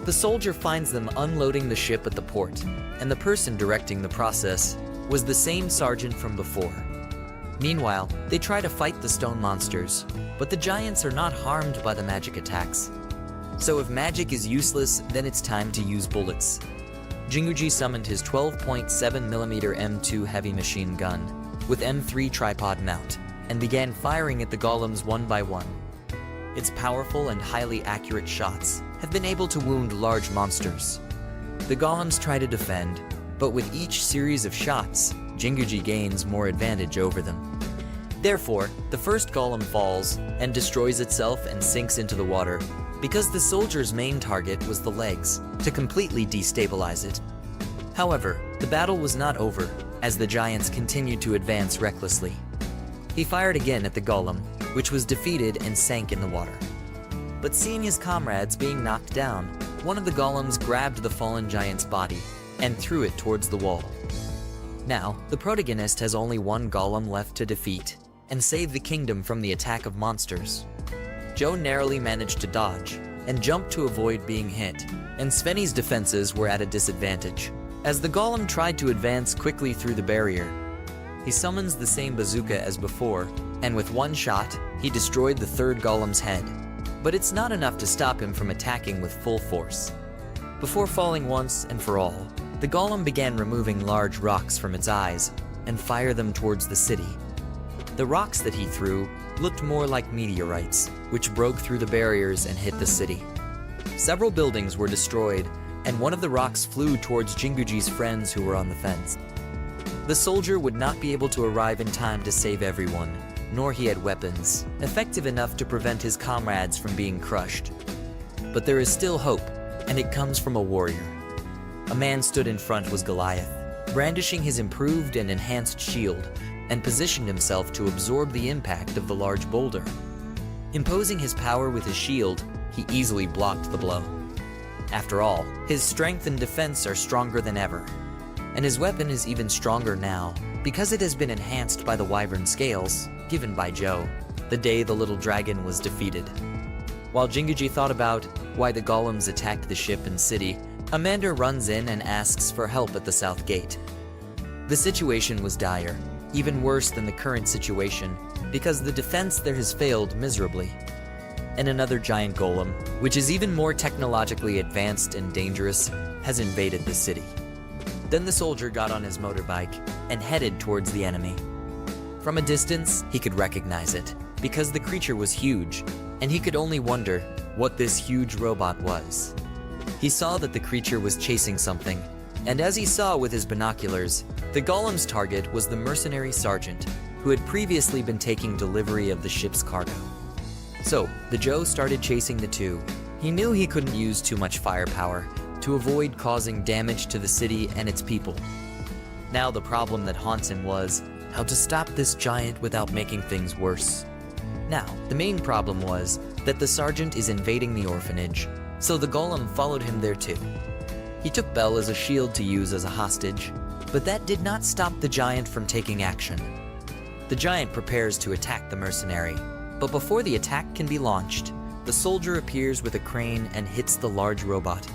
S1: The soldier finds them unloading the ship at the port, and the person directing the process was the same sergeant from before. Meanwhile, they try to fight the stone monsters, but the giants are not harmed by the magic attacks. So if magic is useless, then it's time to use bullets. Jinguji summoned his 12.7mm M2 heavy machine gun with M3 tripod mount and began firing at the golems one by one. Its powerful and highly accurate shots have been able to wound large monsters. The golems try to defend, but with each series of shots, Jinguji gains more advantage over them. Therefore, the first golem falls and destroys itself and sinks into the water because the soldier's main target was the legs to completely destabilize it. However, the battle was not over as the giants continued to advance recklessly. He fired again at the golem, which was defeated and sank in the water. But seeing his comrades being knocked down, one of the golems grabbed the fallen giant's body and threw it towards the wall. Now, the protagonist has only one golem left to defeat and save the kingdom from the attack of monsters. Joe narrowly managed to dodge and jump to avoid being hit, and Sveni's defenses were at a disadvantage. As the golem tried to advance quickly through the barrier, he summons the same bazooka as before, and with one shot, he destroyed the third golem's head. But it's not enough to stop him from attacking with full force. Before falling once and for all, the golem began removing large rocks from its eyes and fire them towards the city. The rocks that he threw looked more like meteorites, which broke through the barriers and hit the city. Several buildings were destroyed, and one of the rocks flew towards Jinguji's friends who were on the fence. The soldier would not be able to arrive in time to save everyone, nor he had weapons effective enough to prevent his comrades from being crushed. But there is still hope, and it comes from a warrior. A man stood in front was Goliath, brandishing his improved and enhanced shield, and positioned himself to absorb the impact of the large boulder. Imposing his power with his shield, he easily blocked the blow. After all, his strength and defense are stronger than ever, and his weapon is even stronger now because it has been enhanced by the wyvern scales given by Joe the day the little dragon was defeated. While Jinguji thought about why the golems attacked the ship and city, Amanda runs in and asks for help at the south gate. The situation was dire, even worse than the current situation, because the defense there has failed miserably. And another giant golem, which is even more technologically advanced and dangerous, has invaded the city. Then the soldier got on his motorbike and headed towards the enemy. From a distance, he could recognize it, because the creature was huge, and he could only wonder what this huge robot was. He saw that the creature was chasing something, and as he saw with his binoculars, the golem's target was the mercenary sergeant, who had previously been taking delivery of the ship's cargo. So, the Joe started chasing the two. He knew he couldn't use too much firepower to avoid causing damage to the city and its people. Now the problem that haunts him was how to stop this giant without making things worse. Now, the main problem was that the sergeant is invading the orphanage, so the golem followed him there too. He took Belle as a shield to use as a hostage, but that did not stop the giant from taking action. The giant prepares to attack the mercenary, but before the attack can be launched, the soldier appears with a crane and hits the large robot.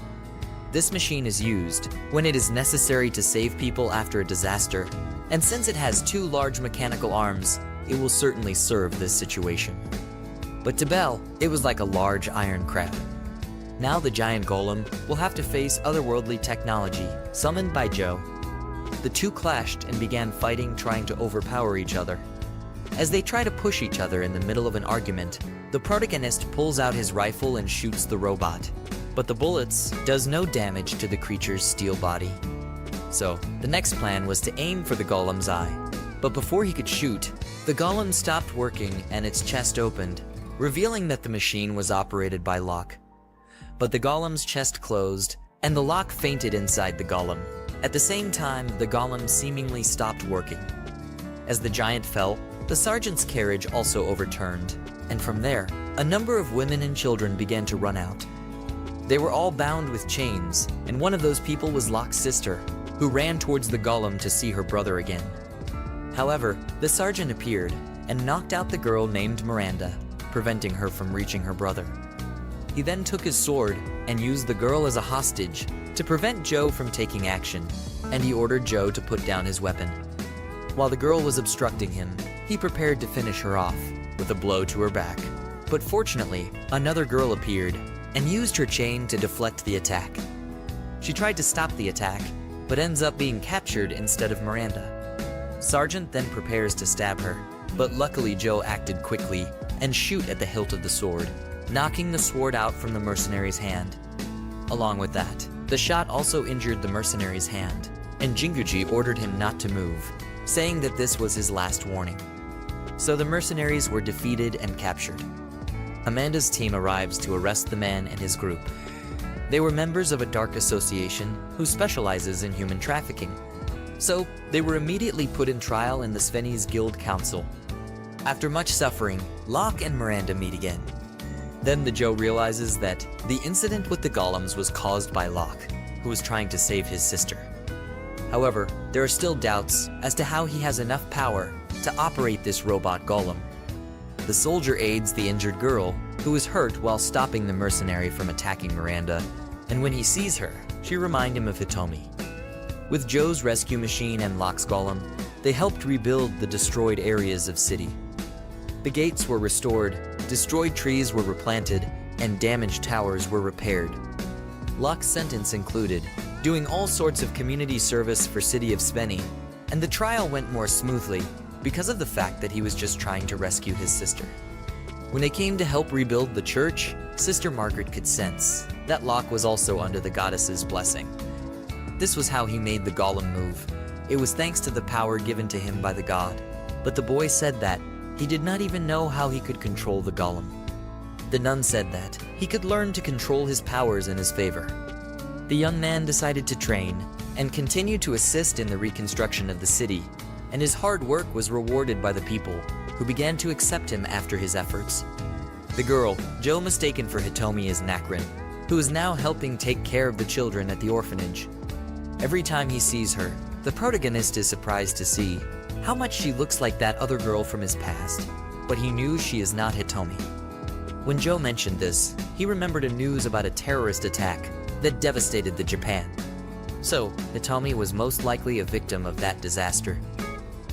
S1: This machine is used when it is necessary to save people after a disaster, and since it has two large mechanical arms, it will certainly serve this situation. But to Belle, it was like a large iron crab. Now the giant golem will have to face otherworldly technology summoned by Joe. The two clashed and began fighting, trying to overpower each other. As they try to push each other in the middle of an argument, the protagonist pulls out his rifle and shoots the robot. but the bullets does no damage to the creature's steel body. So, the next plan was to aim for the golem's eye. But before he could shoot, the golem stopped working and its chest opened, revealing that the machine was operated by Locke. But the golem's chest closed, and the Locke fainted inside the golem. At the same time, the golem seemingly stopped working. As the giant fell, the sergeant's carriage also overturned, and from there, a number of women and children began to run out. They were all bound with chains, and one of those people was Locke's sister, who ran towards the golem to see her brother again. However, the sergeant appeared and knocked out the girl named Miranda, preventing her from reaching her brother. He then took his sword and used the girl as a hostage to prevent Joe from taking action, and he ordered Joe to put down his weapon. While the girl was obstructing him, he prepared to finish her off with a blow to her back. But fortunately, another girl appeared and used her chain to deflect the attack. She tried to stop the attack, but ends up being captured instead of Miranda. Sergeant then prepares to stab her, but luckily Joe acted quickly and shoot at the hilt of the sword, knocking the sword out from the mercenary's hand. Along with that, the shot also injured the mercenary's hand, and Jinguji ordered him not to move, saying that this was his last warning. So the mercenaries were defeated and captured. Amanda's team arrives to arrest the man and his group. They were members of a dark association who specializes in human trafficking. So they were immediately put in trial in the Svenny's Guild Council. After much suffering, Locke and Miranda meet again. Then the Joe realizes that the incident with the golems was caused by Locke, who was trying to save his sister. However, there are still doubts as to how he has enough power to operate this robot golem. The soldier aids the injured girl, who is hurt while stopping the mercenary from attacking Miranda, and when he sees her, she reminds him of Hitomi. With Joe's rescue machine and Locke's golem, they helped rebuild the destroyed areas of city. The gates were restored, destroyed trees were replanted, and damaged towers were repaired. Locke's sentence included doing all sorts of community service for City of Svenny, and the trial went more smoothly because of the fact that he was just trying to rescue his sister. When they came to help rebuild the church, Sister Margaret could sense that Locke was also under the goddess's blessing. This was how he made the golem move. It was thanks to the power given to him by the god. But the boy said that he did not even know how he could control the golem. The nun said that he could learn to control his powers in his favor. The young man decided to train and continue to assist in the reconstruction of the city, and his hard work was rewarded by the people, who began to accept him after his efforts. The girl, Joe mistaken for Hitomi, is Nakrin, who is now helping take care of the children at the orphanage. Every time he sees her, the protagonist is surprised to see how much she looks like that other girl from his past, but he knew she is not Hitomi. When Joe mentioned this, he remembered a news about a terrorist attack that devastated the Japan. So, Hitomi was most likely a victim of that disaster.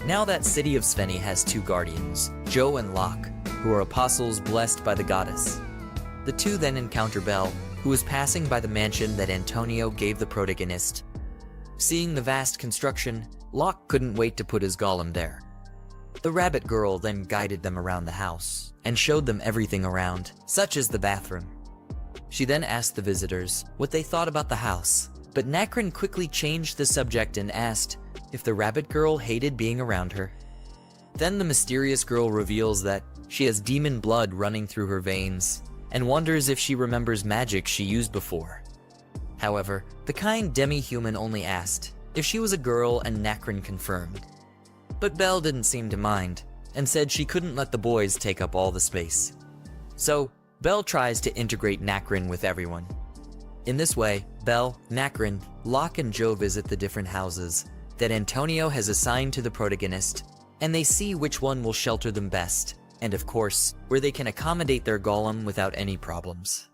S1: Now that City of Svenny has two guardians, Joe and Locke, who are apostles blessed by the goddess. The two then encounter Belle, who is passing by the mansion that Antonio gave the protagonist. Seeing the vast construction, Locke couldn't wait to put his golem there. The rabbit girl then guided them around the house and showed them everything around, such as the bathroom. She then asked the visitors what they thought about the house, but Nakrin quickly changed the subject and asked if the rabbit girl hated being around her. Then the mysterious girl reveals that she has demon blood running through her veins and wonders if she remembers magic she used before. However, the kind demi-human only asked if she was a girl, and Nakrin confirmed. But Belle didn't seem to mind and said she couldn't let the boys take up all the space. So, Belle tries to integrate Nakrin with everyone. In this way, Belle, Nakrin, Locke, and Joe visit the different houses that Antonio has assigned to the protagonist, and they see which one will shelter them best, and of course, where they can accommodate their golem without any problems.